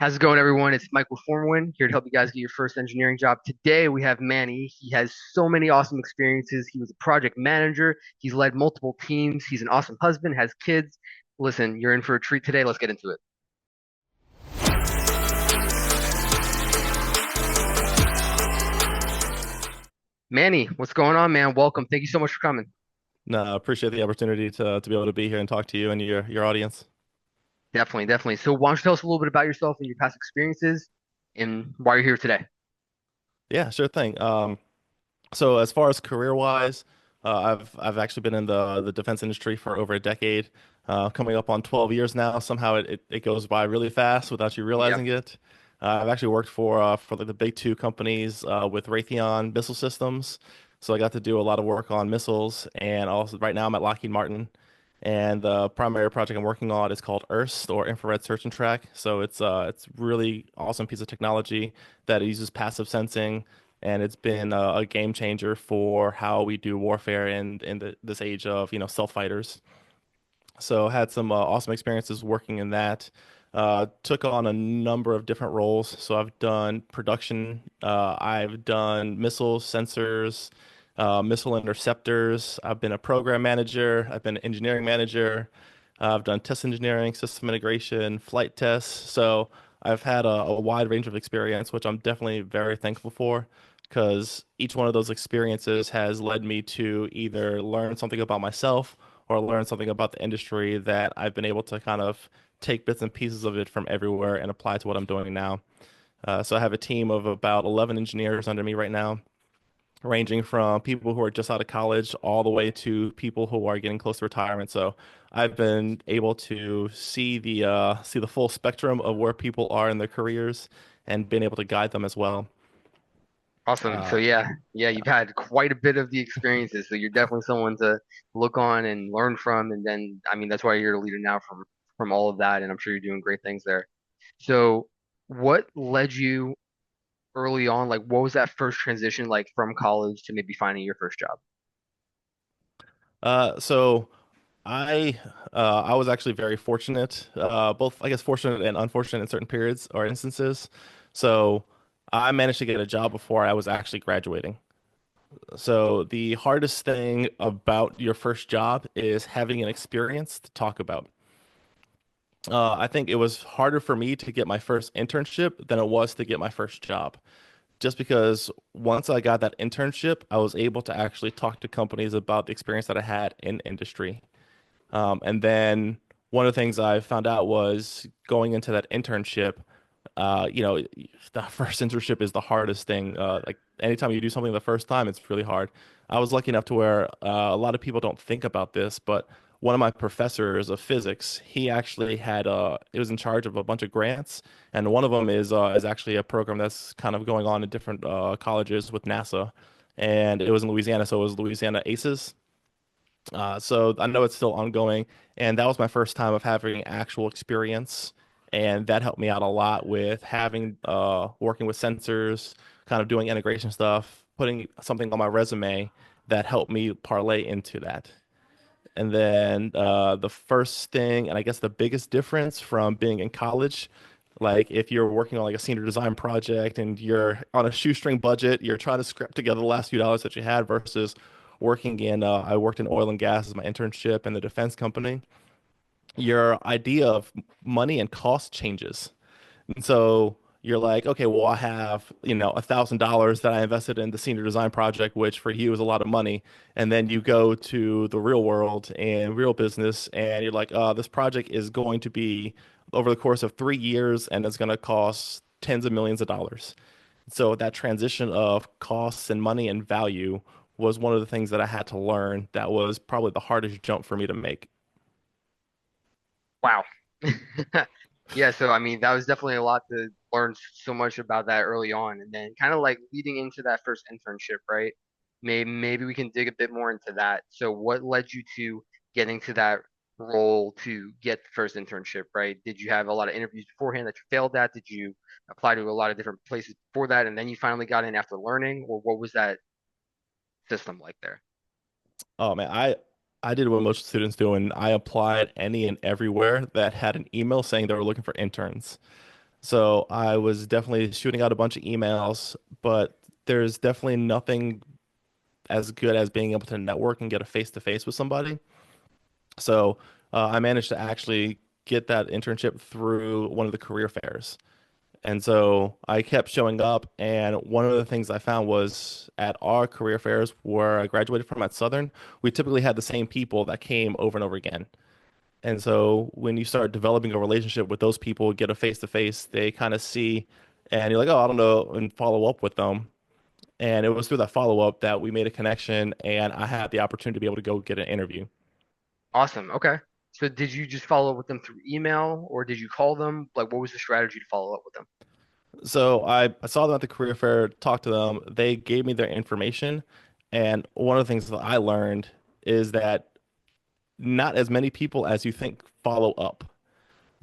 How's it going, everyone? It's Mike with FormAWin here to help you guys get your first engineering job. Today, we have Manny. He has so many awesome experiences. He was a project manager. He's led multiple teams. He's an awesome husband, has kids. Listen, you're in for a treat today. Let's get into it. Manny, what's going on, man? Welcome. Thank you so much for coming. No, I appreciate the opportunity to be able to be here and talk to you and your audience. Definitely, definitely. So, why don't you tell us a little bit about yourself and your past experiences and why you're here today? Yeah, sure thing. So as far as career wise, I've actually been in the defense industry for over a decade, coming up on 12 years now. Somehow it goes by really fast without you Yep. realizing it. I've actually worked for like the big two companies with Raytheon missile systems, so I got to do a lot of work on missiles, and also right now I'm at Lockheed Martin, and the primary project I'm working on is called IRST or Infrared Search and Track. So it's really awesome piece of technology that uses passive sensing, and it's been a game changer for how we do warfare in this age of stealth fighters. So had some awesome experiences working in that. Took on a number of different roles. So I've done production, I've done missiles, sensors, missile interceptors. I've been a program manager. I've been an engineering manager. I've done test engineering, system integration, flight tests. So I've had a wide range of experience, which I'm definitely very thankful for, because each one of those experiences has led me to either learn something about myself or learn something about the industry that I've been able to kind of take bits and pieces of it from everywhere and apply to what I'm doing now. So I have a team of about 11 engineers under me right now, ranging from people who are just out of college all the way to people who are getting close to retirement. So I've been able to see the full spectrum of where people are in their careers and been able to guide them as well. Awesome. So Uh, yeah, you've had quite a bit of the experiences. So you're definitely someone to look on and learn from. And then, I mean, that's why you're a leader now from all of that. And I'm sure you're doing great things there. So what led you early on? Like, what was that first transition like from college to maybe finding your first job? so I was actually very fortunate, both I guess fortunate and unfortunate in certain periods or instances. So I managed to get a job before I was actually graduating. So the hardest thing about your first job is having an experience to talk about. I think it was harder for me to get my first internship than it was to get my first job. Just because once I got that internship, I was able to actually talk to companies about the experience that I had in industry. And then one of the things I found out was going into that internship, the first internship is the hardest thing. Like anytime you do something the first time, it's really hard. I was lucky enough to where a lot of people don't think about this, but one of my professors of physics, he actually it was in charge of a bunch of grants, and one of them is actually a program that's kind of going on in different colleges with NASA, and it was in Louisiana, so it was Louisiana ACES. So I know it's still ongoing, and that was my first time of having actual experience, and that helped me out a lot with having working with sensors, kind of doing integration stuff, putting something on my resume that helped me parlay into that. And then the first thing, and I guess the biggest difference from being in college, like if you're working on like a senior design project and you're on a shoestring budget, you're trying to scrap together the last few dollars that you had versus I worked in oil and gas as my internship in the defense company. Your idea of money and cost changes. And so you're like, okay, well, I have, $1,000 that I invested in the senior design project, which for you is a lot of money. And then you go to the real world and real business, and you're like, this project is going to be over the course of 3 years, and it's going to cost tens of millions of dollars. So that transition of costs and money and value was one of the things that I had to learn. That was probably the hardest jump for me to make. Wow. Yeah, so I mean, that was definitely a lot to learn so much about that early on. And then kind of like leading into that first internship, right? Maybe we can dig a bit more into that. So what led you to getting to that role to get the first internship, right? Did you have a lot of interviews beforehand that you failed at? Did you apply to a lot of different places before that and then you finally got in after learning? Or what was that system like there? Oh man, I did what most students do, and I applied any and everywhere that had an email saying they were looking for interns. So I was definitely shooting out a bunch of emails, but there's definitely nothing as good as being able to network and get a face to face with somebody. So I managed to actually get that internship through one of the career fairs. And so I kept showing up. And one of the things I found was at our career fairs where I graduated from at Southern, we typically had the same people that came over and over again. And so when you start developing a relationship with those people, get a face to face, they kind of see, and you're like, oh, I don't know, and follow up with them. And it was through that follow up that we made a connection, and I had the opportunity to be able to go get an interview. Awesome. Okay. So did you just follow up with them through email or did you call them? Like, what was the strategy to follow up with them? So I saw them at the career fair, talked to them. They gave me their information. And one of the things that I learned is that not as many people as you think follow up.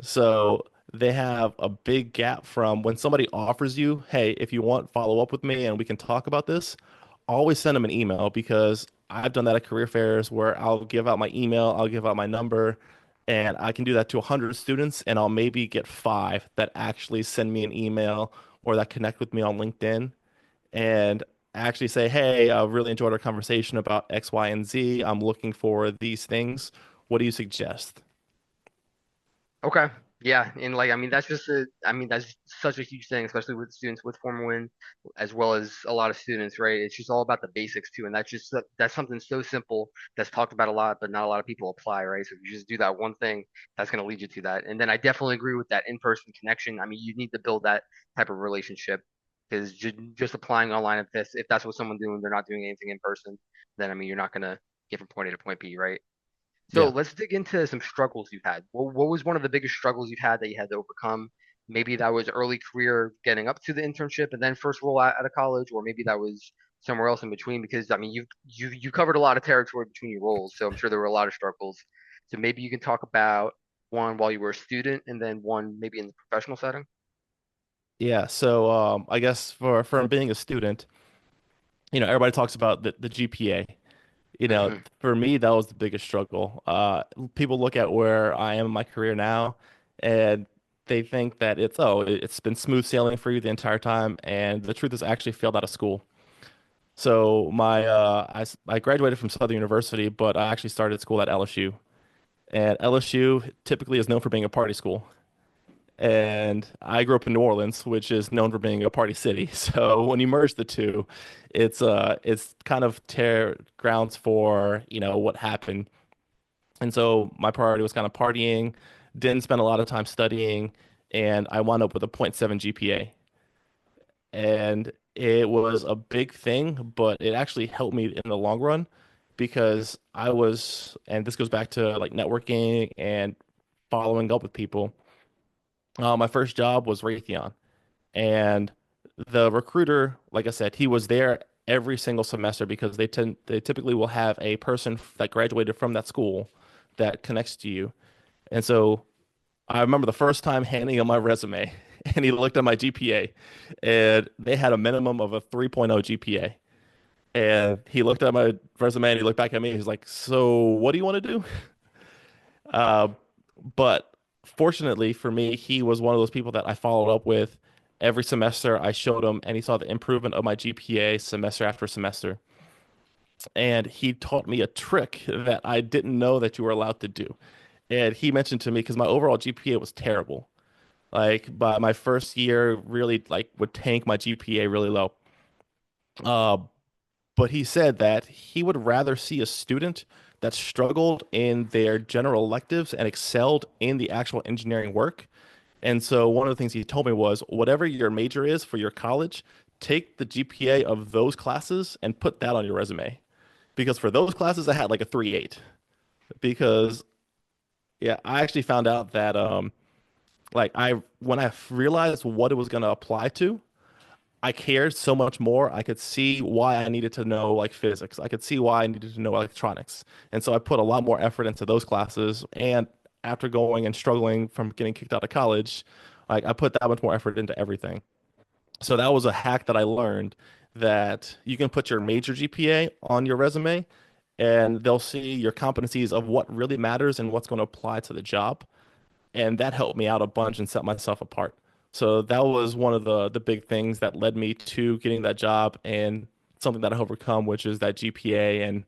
So they have a big gap from when somebody offers you, hey, if you want, follow up with me and we can talk about this, always send them an email because I've done that at career fairs where I'll give out my email, I'll give out my number, and I can do that to 100 students and I'll maybe get five that actually send me an email or that connect with me on LinkedIn and actually say, hey, I really enjoyed our conversation about X, Y, and Z. I'm looking for these things. What do you suggest? Okay. Yeah, and like that's just that's such a huge thing, especially with students with FormAWin, as well as a lot of students, right? It's just all about the basics too, and that's something so simple that's talked about a lot, but not a lot of people apply, right? So if you just do that one thing, that's going to lead you to that. And then I definitely agree with that in-person connection. I mean, you need to build that type of relationship because just applying online, if that's what someone's doing, they're not doing anything in person, then I mean, you're not going to get from point A to point B, right? So Yeah. let's dig into some struggles you've had. What was one of the biggest struggles you've had that you had to overcome? Maybe that was early career getting up to the internship and then first role out of college, or maybe that was somewhere else in between. Because I mean, you covered a lot of territory between your roles, so I'm sure there were a lot of struggles. So maybe you can talk about one while you were a student, and then one maybe in the professional setting. Yeah, so I guess for being a student, everybody talks about the GPA. Hmm. For me, that was the biggest struggle. People look at where I am in my career now, and they think that it's been smooth sailing for you the entire time, and the truth is, I actually failed out of school. So I graduated from Southern University, but I actually started school at LSU, and LSU typically is known for being a party school. And I grew up in New Orleans, which is known for being a party city. So when you merge the two, it's kind of tear grounds for, what happened. And so my priority was kind of partying, didn't spend a lot of time studying, and I wound up with a point 0.7 GPA. And it was a big thing, but it actually helped me in the long run because and this goes back to like networking and following up with people. My first job was Raytheon. And the recruiter, like I said, he was there every single semester because they typically will have a person that graduated from that school that connects to you. And so I remember the first time handing him my resume and he looked at my GPA and they had a minimum of a 3.0 GPA. And he looked at my resume and he looked back at me. He's like, "So what do you want to do?" Uh, but fortunately for me, he was one of those people that I followed up with every semester. I showed him, and he saw the improvement of my GPA semester after semester. And he taught me a trick that I didn't know that you were allowed to do. And he mentioned to me because my overall GPA was terrible. Like by my first year, really like would tank my GPA really low. Uh, but he said that he would rather see a student that struggled in their general electives and excelled in the actual engineering work. And so one of the things he told me was whatever your major is for your college, take the GPA of those classes and put that on your resume. Because for those classes, I had like a 3.8. Because yeah, I actually found out that like when I realized what it was going to apply to, I cared so much more. I could see why I needed to know like physics. I could see why I needed to know electronics. And so I put a lot more effort into those classes. And after going and struggling from getting kicked out of college, like I put that much more effort into everything. So that was a hack that I learned that you can put your major GPA on your resume and they'll see your competencies of what really matters and what's going to apply to the job. And that helped me out a bunch and set myself apart. So that was one of the big things that led me to getting that job and something that I overcome, which is that GPA. And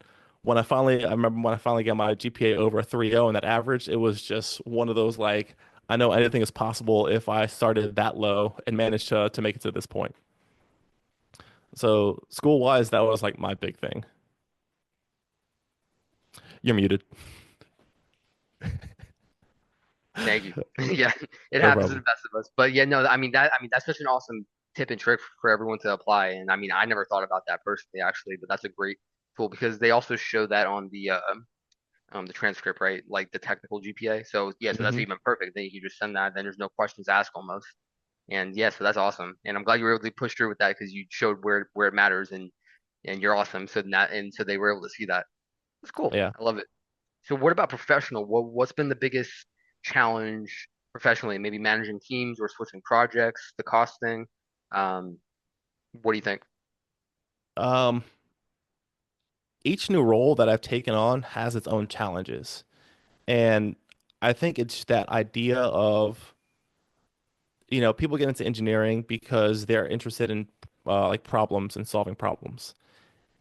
I remember when I finally got my GPA over a 3.0 and that average, it was just one of those like, I know anything is possible if I started that low and managed to make it to this point. So school wise, that was like my big thing. You're muted. Thank you. Yeah, it No happens to the problem. best of us. But yeah, no, I mean that's such an awesome tip and trick for everyone to apply. And I mean, I never thought about that personally, actually, but that's a great tool because they also show that on the transcript, right? Like the technical GPA. So yeah, so that's Hmm. even perfect. Then you can just send that. Then there's no questions asked almost. And yeah, so that's awesome. And I'm glad you were able to push through with that because you showed where it matters and you're awesome. So that and so they were able to see that. It's cool. Yeah. I love it. So what about professional? What's been the biggest challenge professionally? Maybe managing teams or switching projects, the costing. Um, what do you think? Um, each new role that I've taken on has its own challenges. And I think it's that idea of, people get into engineering because they're interested in like problems and solving problems.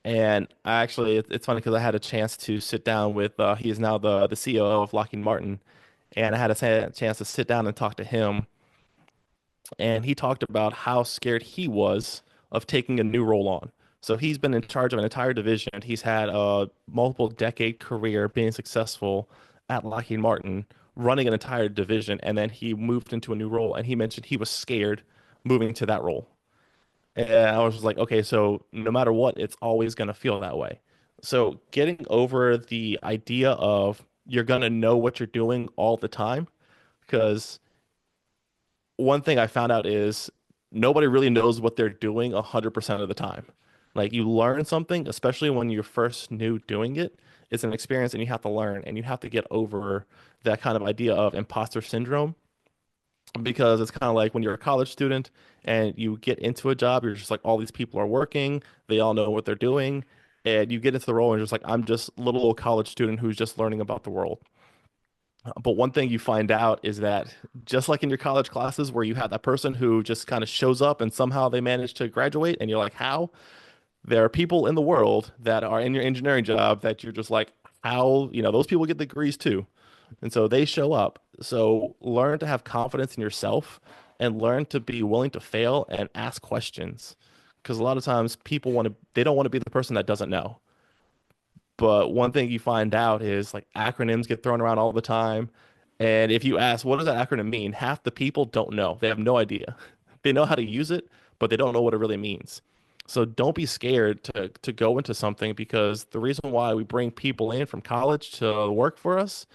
And I actually, it's funny because I had a chance to sit down with, he is now the COO of Lockheed Martin, and I had a chance to sit down and talk to him. And he talked about how scared he was of taking a new role on. So he's been in charge of an entire division. He's had a multiple decade career being successful at Lockheed Martin, running an entire division, and then he moved into a new role. And he mentioned he was scared moving to that role. And I was just like, okay, so no matter what, it's always going to feel that way. So getting over the idea of you're going to know what you're doing all the time, because one thing I found out is nobody really knows what they're doing 100% of the time. Like you learn something, especially when you're first new doing it, it's an experience and you have to learn and you have to get over that kind of idea of imposter syndrome because it's kind of like when you're a college student and you get into a job, you're just like all these people are working, they all know what they're doing, and you get into the role and you're just like I'm just a little old college student who's just learning about the world. But one thing you find out is that just like in your college classes where you have that person who just kind of shows up and somehow they manage to graduate and you're like, how? There are people in the world that are in your engineering job that you're just like, how, those people get degrees too. And so they show up. So learn to have confidence in yourself and learn to be willing to fail and ask questions. Because a lot of times they don't want to be the person that doesn't know. But one thing you find out is like acronyms get thrown around all the time. And if you ask, what does that acronym mean? Half the people don't know. They have no idea. They know how to use it, but they don't know what it really means. So don't be scared to go into something because the reason why we bring people in from college to work for us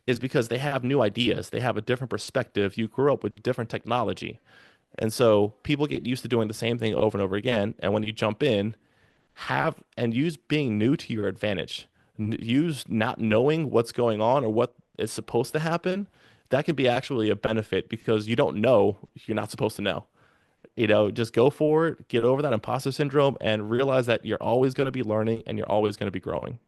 is because they have new ideas. They have a different perspective. You grew up with different technology. And so people get used to doing the same thing over and over again. And when you jump in, have and use being new to your advantage. Use not knowing what's going on or what is supposed to happen. That can be actually a benefit because you don't know you're not supposed to know. Just go for it, get over that imposter syndrome, and realize that you're always going to be learning and you're always going to be growing.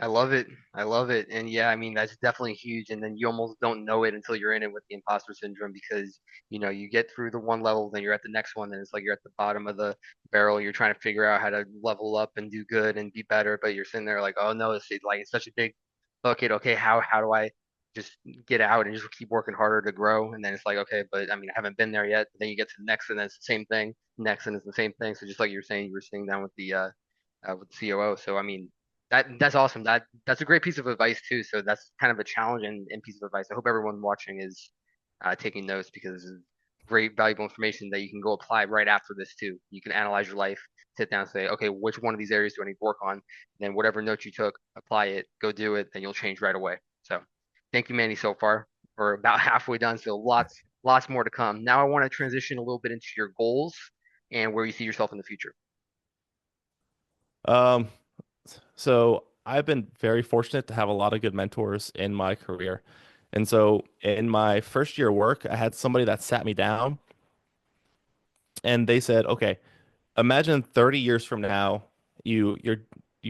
I love it. I love it. And yeah, I mean, that's definitely huge. And then you almost don't know it until you're in it with the imposter syndrome because, you get through the one level, then you're at the next one, and it's like you're at the bottom of the barrel. You're trying to figure out how to level up and do good and be better, but you're sitting there like, oh no, it's such a big bucket. Okay, how do I just get out and just keep working harder to grow? And then it's like, okay, but I mean, I haven't been there yet. Then you get to the next, and then it's the same thing. Next, and it's the same thing. So just like you're saying, you were sitting down with the COO. So I mean, that's awesome. That's a great piece of advice too. So that's kind of a challenge and piece of advice. I hope everyone watching is taking notes because this is great valuable information that you can go apply right after this too. You can analyze your life, sit down and say, okay, which one of these areas do I need to work on? And then whatever notes you took, apply it, go do it, then you'll change right away. So thank you, Manny, so far. We're about halfway done, so lots more to come. Now I want to transition a little bit into your goals and where you see yourself in the future. Um, so I've been very fortunate to have a lot of good mentors in my career. And so in my first year of work, I had somebody that sat me down and they said, okay, imagine 30 years from now, you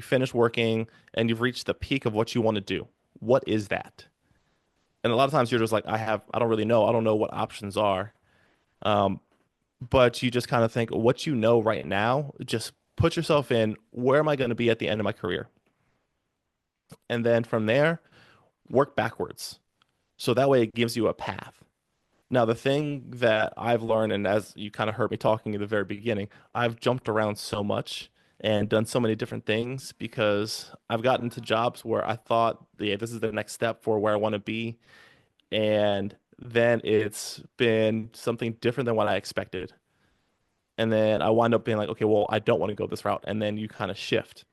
finish working and you've reached the peak of what you want to do. What is that? And a lot of times you're just like, I don't really know. I don't know what options are. But you just kind of think what you know right now, just put yourself in where am I going to be at the end of my career? And then from there, work backwards. So that way it gives you a path. Now, the thing that I've learned, and as you kind of heard me talking at the very beginning, I've jumped around so much and done so many different things because I've gotten into jobs where I thought, yeah, this is the next step for where I want to be. And then it's been something different than what I expected. And then I wind up being like, okay, well, I don't want to go this route. And then you kind of shift.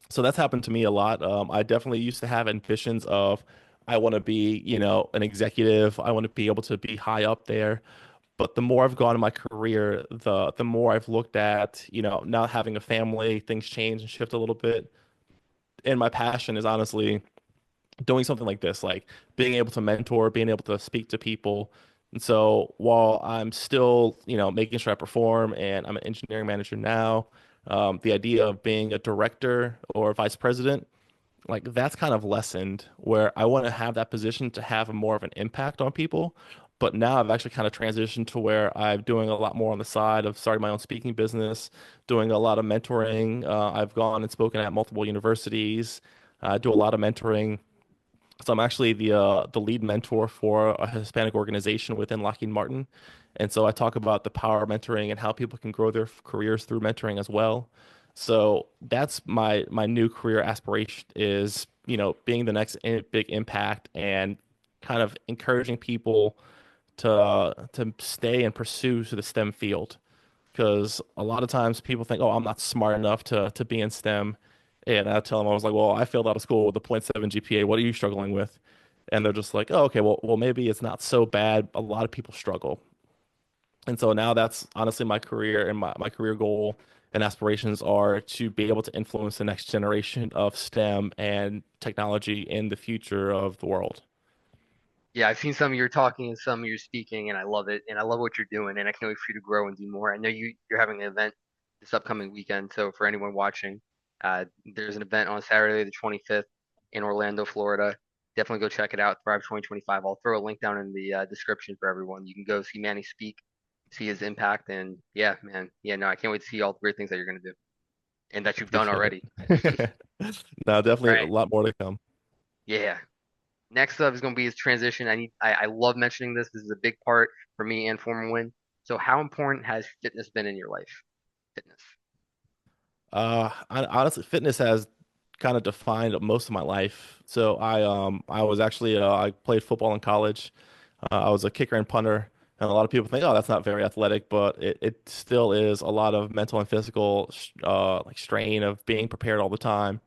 So that's happened to me a lot. I definitely used to have ambitions of I want to be, an executive. I want to be able to be high up there. But the more I've gone in my career, the more I've looked at, not having a family, things change and shift a little bit. And my passion is honestly doing something like this, like being able to mentor, being able to speak to people. And so while I'm still, making sure I perform and I'm an engineering manager now, the idea of being a director or vice president, like that's kind of lessened where I want to have that position to have more of an impact on people. But now I've actually kind of transitioned to where I'm doing a lot more on the side of starting my own speaking business, doing a lot of mentoring. I've gone and spoken at multiple universities. I do a lot of mentoring, so I'm actually the lead mentor for a Hispanic organization within Lockheed Martin. And so I talk about the power of mentoring and how people can grow their careers through mentoring as well. So that's my new career aspiration is, being the next big impact and kind of encouraging people to stay and pursue to the STEM field because a lot of times people think, oh, I'm not smart enough to be in STEM. And I tell them, I was like, well, I failed out of school with a point 0.7 GPA. What are you struggling with? And they're just like, oh, okay, well, maybe it's not so bad. A lot of people struggle. And so now that's honestly my career and my career goal and aspirations are to be able to influence the next generation of STEM and technology in the future of the world. Yeah, I've seen some of your talking and some of your speaking, and I love it. And I love what you're doing, and I can't wait for you to grow and do more. I know you're having an event this upcoming weekend, so for anyone watching, there's an event on Saturday the 25th in Orlando, Florida. Definitely go check it out, Thrive 2025. I'll throw a link down in the description for everyone. You can go see Manny speak, see his impact, and yeah, man, yeah, no, I can't wait to see all the great things that you're gonna do and that you've done Appreciate already. it. No, definitely a Right? lot more to come. Yeah. Next up is going to be his transition. I love mentioning this. This is a big part for me and FormAWin. So how important has fitness been in your life? Fitness. Honestly, fitness has kind of defined most of my life. So I was actually I played football in college. I was a kicker and punter, and a lot of people think, oh, that's not very athletic, but it still is a lot of mental and physical like strain of being prepared all the time.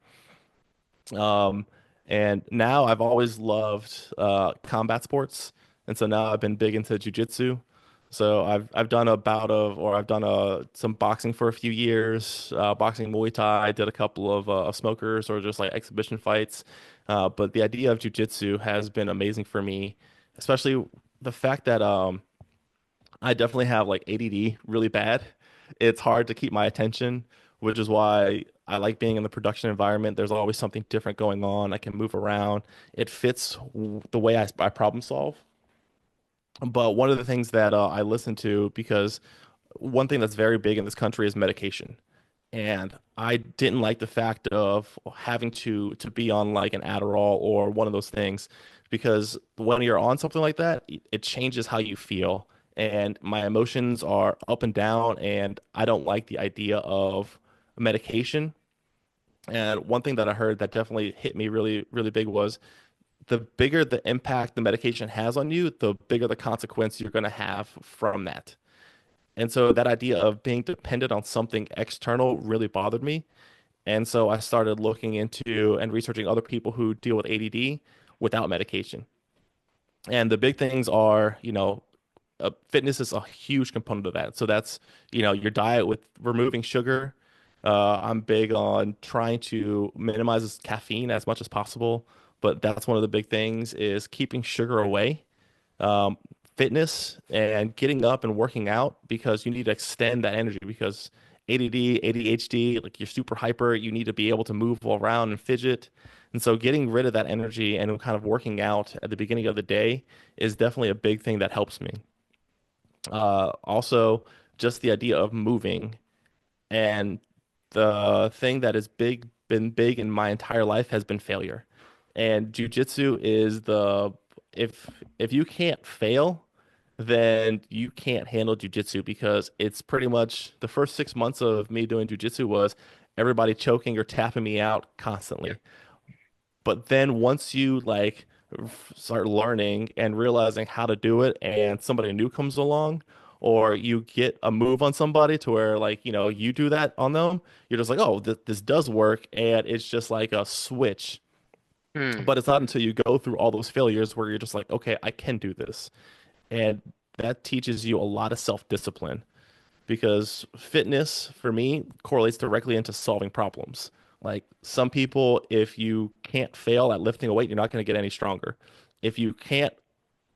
Um, and now I've always loved combat sports, and so now I've been big into jujitsu. So I've done a bout of, or I've done some boxing for a few years, boxing Muay Thai. I did a couple of smokers or just like exhibition fights. But the idea of jujitsu has been amazing for me, especially the fact that I definitely have like ADD really bad. It's hard to keep my attention, which is why I like being in the production environment. There's always something different going on. I can move around. It fits the way I problem solve. But one of the things that I listen to, because one thing that's very big in this country is medication. And I didn't like the fact of having to be on like an Adderall or one of those things because when you're on something like that, it changes how you feel. And my emotions are up and down, and I don't like the idea of medication. And one thing that I heard that definitely hit me really, really big was the bigger the impact the medication has on you, the bigger the consequence you're going to have from that. And so that idea of being dependent on something external really bothered me. And so I started looking into and researching other people who deal with ADD without medication. And the big things are, fitness is a huge component of that. So that's, your diet with removing sugar. I'm big on trying to minimize caffeine as much as possible, but that's one of the big things is keeping sugar away. Um, Fitness and getting up and working out because you need to extend that energy because ADD, ADHD, like you're super hyper, you need to be able to move all around and fidget. And so getting rid of that energy and kind of working out at the beginning of the day is definitely a big thing that helps me. Also, just the idea of moving. And the thing that has been big in my entire life has been failure. And jujitsu is if you can't fail, then you can't handle jujitsu because it's pretty much the first 6 months of me doing jujitsu was everybody choking or tapping me out Yep. constantly. But then once you like start learning and realizing how to do it and somebody new comes along or you get a move on somebody to where like, you do that on them, you're just like, "Oh, this does work." And it's just like a switch. Hmm. But it's not until you go through all those failures where you're just like, "Okay, I can do this." And that teaches you a lot of self-discipline because fitness for me correlates directly into solving problems. Like some people, if you can't fail at lifting a weight, you're not going to get any stronger. If you can't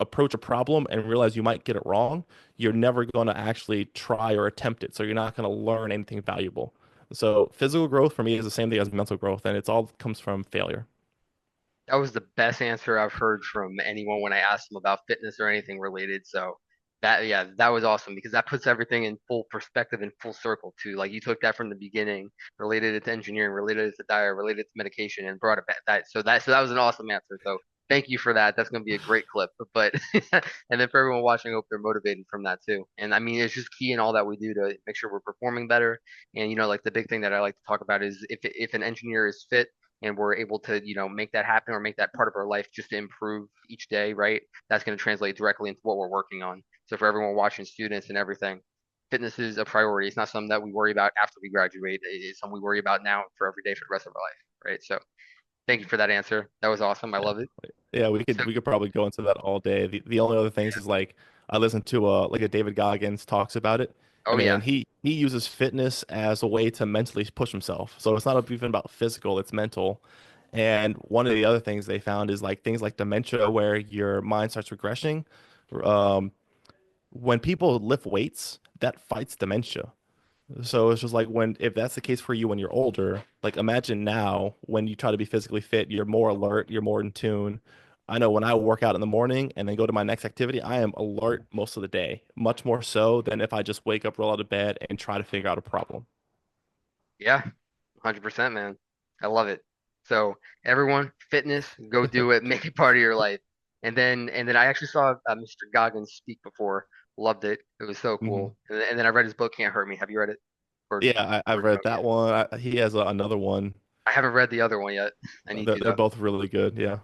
approach a problem and realize you might get it wrong, you're never going to actually try or attempt it. So you're not going to learn anything valuable. So physical growth for me is the same thing as mental growth, and it's all comes from failure. That was the best answer I've heard from anyone when I asked them about fitness or anything related. So yeah, that was awesome because that puts everything in full perspective and full circle too. Like you took that from the beginning, related it to engineering, related it to diet, related it to medication, and brought it back. That was an awesome answer. So thank you for that. That's gonna be a great clip. But and then for everyone watching, I hope they're motivated from that too. And I mean, it's just key in all that we do to make sure we're performing better. And like the big thing that I like to talk about is if an engineer is fit and we're able to make that happen or make that part of our life just to improve each day, right? That's going to translate directly into what we're working on. So for everyone watching, students and everything, fitness is a priority. It's not something that we worry about after we graduate. It's something we worry about now for every day for the rest of our life, right? So thank you for that answer. That was awesome. I Yeah. love it. Yeah, we So could we could probably go into that all day. The only other things is like I listened to like a David Goggins talks about it. I oh mean, yeah, he uses fitness as a way to mentally push himself. So it's not even about physical, it's mental. And one of the other things they found is like things like dementia where your mind starts regressing. Um, when people lift weights, that fights dementia. So it's just like if that's the case for you when you're older, like imagine now when you try to be physically fit, you're more alert, you're more in tune. I know when I work out in the morning and then go to my next activity, I am alert most of the day, much more so than if I just wake up, roll out of bed, and try to figure out a problem. yeah, 100%, man. I love it. So everyone, fitness, go do it, make it part of your life. And then I actually saw Mr. Goggins speak before. Loved it. It was so Hmm. cool. And then I read his book, Can't Hurt Me. Have you read it? Or Yeah, I've or no? read Yeah. that one. He has another one. I haven't read the other one yet. I need to They're though. both really good. Yeah.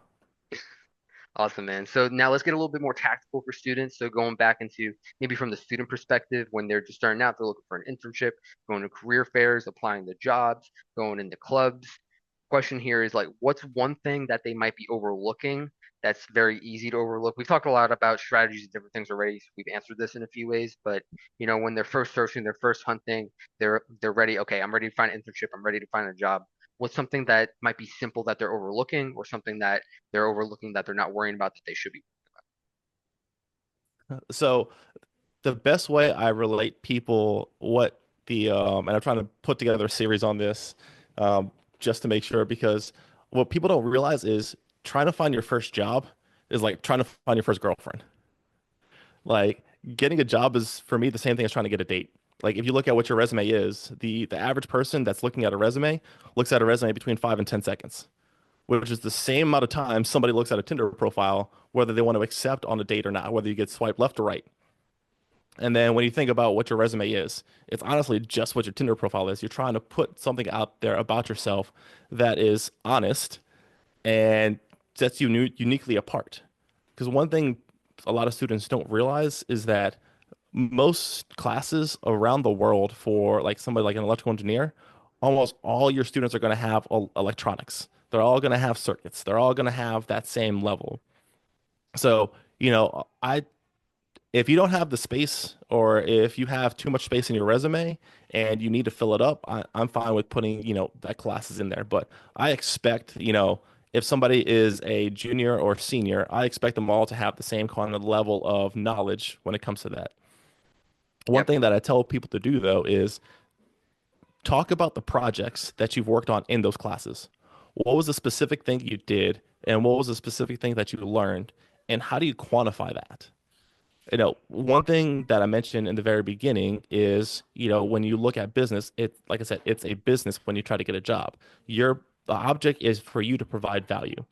Awesome, man. So now let's get a little bit more tactical for students. So going back into maybe from the student perspective, when they're just starting out, they're looking for an internship, going to career fairs, applying to jobs, going into clubs. Question here is like, what's one thing that they might be overlooking that's very easy to overlook? We've talked a lot about strategies and different things already. So we've answered this in a few ways, but when they're first searching, they're first hunting, they're ready. Okay, I'm ready to find an internship. I'm ready to find a job. What's something that might be simple that they're overlooking, or something that they're overlooking that they're not worrying about that they should be? So the best way I relate people what the and I'm trying to put together a series on this just to make sure because what people don't realize is trying to find your first job is like trying to find your first girlfriend. Like getting a job is for me the same thing as trying to get a date. Like if you look at what your resume is, the average person that's looking at a resume looks at a resume between 5 and 10 seconds, which is the same amount of time somebody looks at a Tinder profile, whether they want to accept on a date or not, whether you get swiped left or right. And then when you think about what your resume is, it's honestly just what your Tinder profile is. You're trying to put something out there about yourself that is honest and sets you uniquely apart. Because one thing a lot of students don't realize is that most classes around the world for like somebody like an electrical engineer, almost all your students are going to have electronics. They're all going to have circuits. They're all going to have that same level. So, I if you don't have the space or if you have too much space in your resume and you need to fill it up, I'm fine with putting, that classes in there. But I expect, if somebody is a junior or senior, I expect them all to have the same kind of level of knowledge when it comes to that. One Yep. thing that I tell people to do though is talk about the projects that you've worked on in those classes. What was the specific thing you did and what was the specific thing that you learned and how do you quantify that? One thing that I mentioned in the very beginning is, when you look at business, like I said, it's a business when you try to get a job. The object is for you to provide value.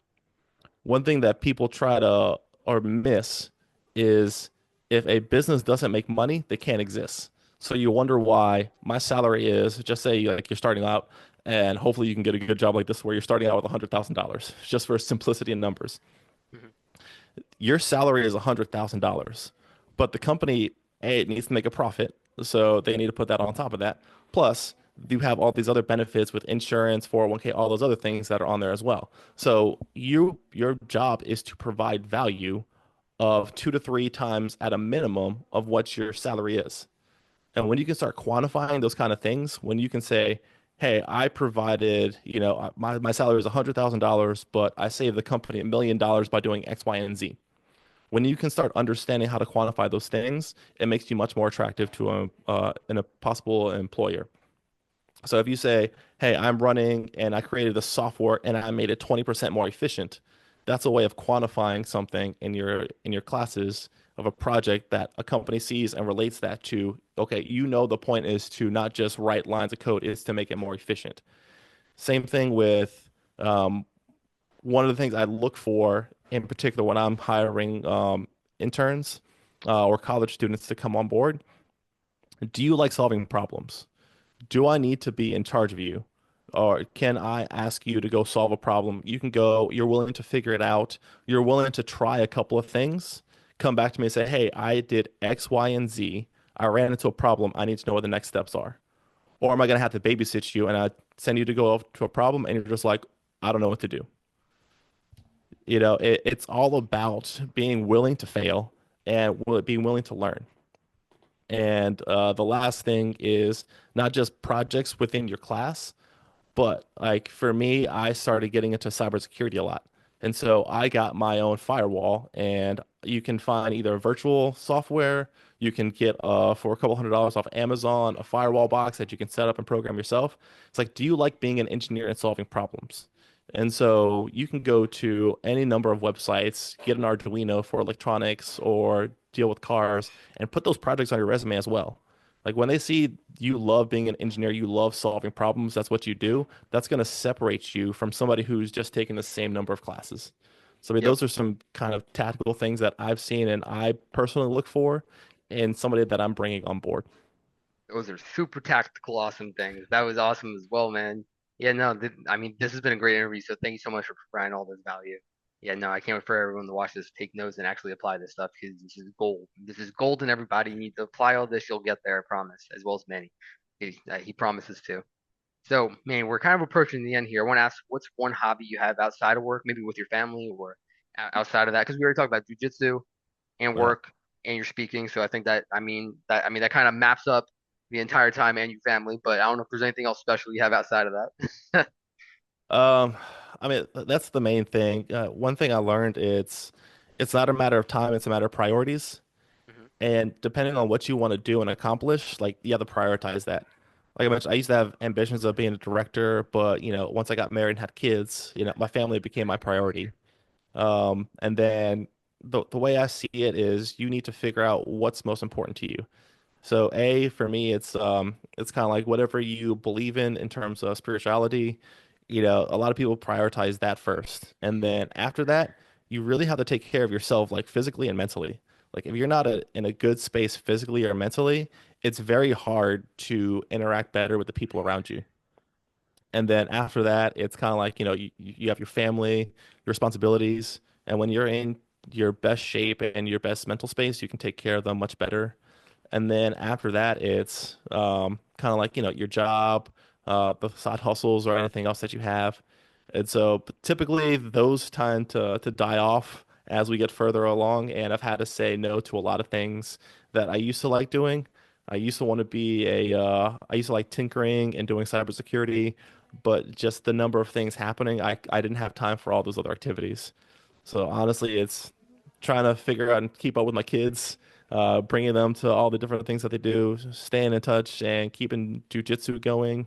One thing that people try to or miss is if a business doesn't make money, they can't exist. So you wonder why my salary is, just say like you're starting out and hopefully you can get a good job like this where you're starting out with $100,000 just for simplicity in numbers. Mhm. Your salary is $100,000, but the company, A, it needs to make a profit, so they need to put that on top of that. Plus, you have all these other benefits with insurance, 401k, all those other things that are on there as well. So your job is to provide value of 2 to 3 times at a minimum of what your salary is. And when you can start quantifying those kind of things, when you can say, hey, I provided, my salary is $100,000, but I saved the company $1 million by doing X, Y, and Z. When you can start understanding how to quantify those things, it makes you much more attractive to a possible employer. So if you say, "Hey, I'm running and I created the software and I made it 20% more efficient," that's a way of quantifying something in your classes of a project that a company sees and relates that to, okay, the point is to not just write lines of code, it's to make it more efficient. Same thing with um, one of the things I look for in particular when I'm hiring interns or college students to come on board. Do you like solving problems? Do I need to be in charge of you? Or can I ask you to go solve a problem? You can go, you're willing to figure it out. You're willing to try a couple of things. Come back to me and say, hey, I did X, Y, and Z. I ran into a problem. I need to know what the next steps are. Or am I going to have to babysit you and I send you to go to a problem and you're just like, I don't know what to do. It's all about being willing to fail and being willing to learn. And the last thing is not just projects within your class, but like for me, I started getting into cybersecurity a lot. And so I got my own firewall, and you can find either virtual software, you can get for a couple $100 off Amazon, a firewall box that you can set up and program yourself. It's like, do you like being an engineer and solving problems? And so you can go to any number of websites, get an Arduino for electronics or deal with cars, and put those projects on your resume as well. Like when they see you love being an engineer, you love solving problems, that's what you do, that's going to separate you from somebody who's just taking the same number of classes. So, I mean, Yep. those are some kind of tactical things that I've seen and I personally look for in somebody that I'm bringing on board. Those are super tactical, awesome things. That was awesome as well, man. Yeah, no, I mean, this has been a great interview, so thank you so much for providing all this value. Yeah, no, I can't wait for everyone to watch this, take notes, and actually apply this stuff because this is gold. This is gold, and everybody you need to apply all this. You'll get there, I promise, as well as Manny. He promises to. So, man, we're kind of approaching the end here. I want to ask, what's one hobby you have outside of work, maybe with your family or outside of that? Because we already talked about jujitsu and Right. work and your speaking. So I think that kind of maps up the entire time and your family. But I don't know if there's anything else special you have outside of that. Um, I mean, that's the main thing. One thing I learned, it's not a matter of time, it's a matter of priorities. Mhm. And depending on what you want to do and accomplish, like you have to prioritize that. Like I mentioned, I used to have ambitions of being a director, but once I got married and had kids, my family became my priority. And then the way I see it is you need to figure out what's most important to you. So A, for me, it's kind of like whatever you believe in terms of spirituality. A lot of people prioritize that first. And then after that, you really have to take care of yourself like physically and mentally. Like if you're not in a good space physically or mentally, it's very hard to interact better with the people around you. And then after that, it's kind of like, you have your family, your responsibilities, and when you're in your best shape and your best mental space, you can take care of them much better. And then after that, it's kind of like, your job, the side hustles or anything else that you have. And so typically those tend to die off as we get further along. And I've had to say no to a lot of things that I used to like doing. I used to want to be I used to like tinkering and doing cybersecurity, but just the number of things happening, I didn't have time for all those other activities. So honestly, it's trying to figure out and keep up with my kids, bringing them to all the different things that they do, staying in touch and keeping jujitsu going.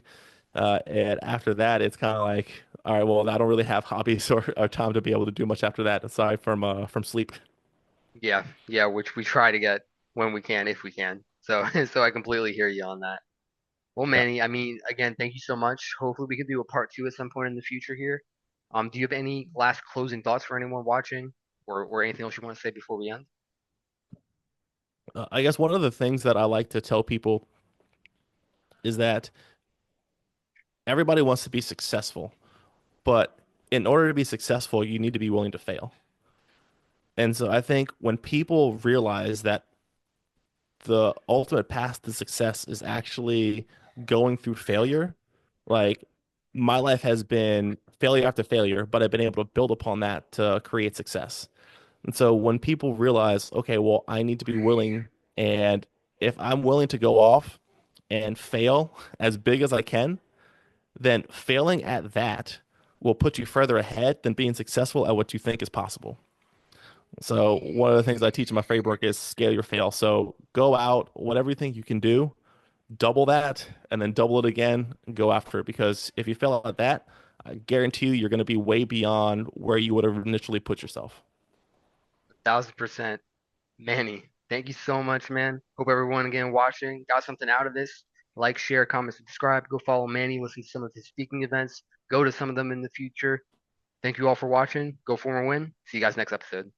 And after that, it's kind of like, all right, well, I don't really have hobbies or time to be able to do much after that aside from sleep. Yeah, yeah, which we try to get when we can, if we can. So, so I completely hear you on that. Well, Yeah. Manny, I mean, again, thank you so much. Hopefully, we can do a part two at some point in the future here. Do you have any last closing thoughts for anyone watching, or anything else you want to say before we end? I guess one of the things that I like to tell people is that everybody wants to be successful, but in order to be successful, you need to be willing to fail. And so I think when people realize that the ultimate path to success is actually going through failure, like my life has been failure after failure, but I've been able to build upon that to create success. And so when people realize, okay, well, I need to be willing, and if I'm willing to go off and fail as big as I can, then failing at that will put you further ahead than being successful at what you think is possible. So one of the things I teach in my framework is scale your fail. So go out, whatever you think you can do, double that, and then double it again and go after it. Because if you fail at that, I guarantee you you're going to be way beyond where you would have initially put yourself. 1000%. Manny, thank you so much, man. Hope everyone again watching got something out of this. Like, share, comment, subscribe. Go follow Manny. Listen to some of his speaking events. Go to some of them in the future. Thank you all for watching. Go form a win. See you guys next episode.